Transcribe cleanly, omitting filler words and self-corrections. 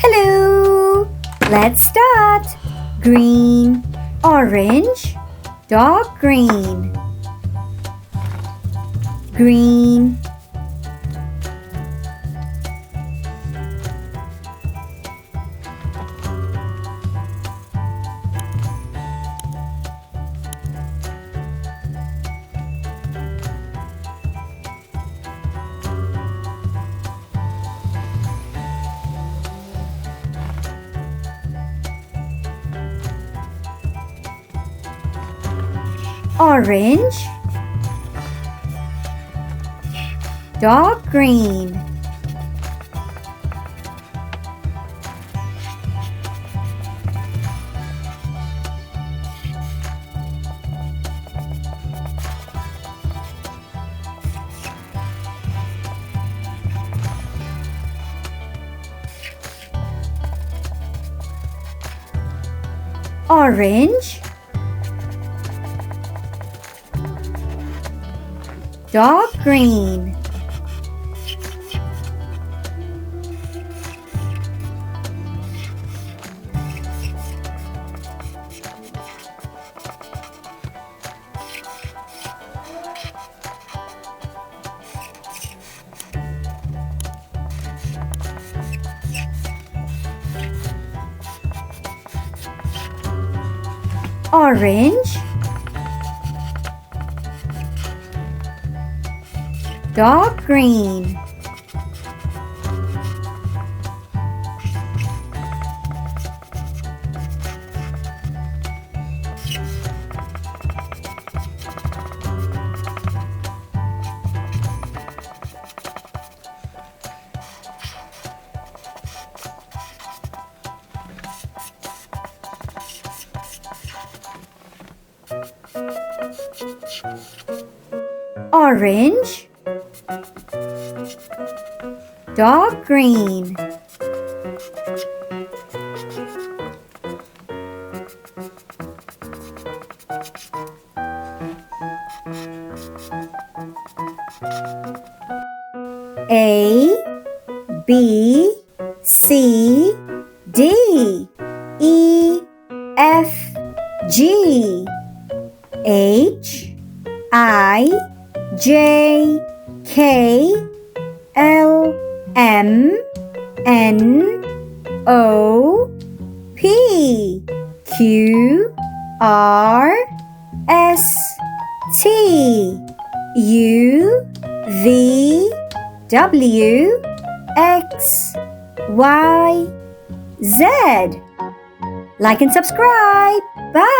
Hello! Let's start. Green, orange, dark green. Green, orange, dark green. Orange, dark green. Orange, dark green. Orange, dark green. A, B, C, D, E, F, G, H, I, J, K, L, M, N, O, P, Q, R, S, T, U, V, W, X, Y, Z. Like and subscribe. Bye.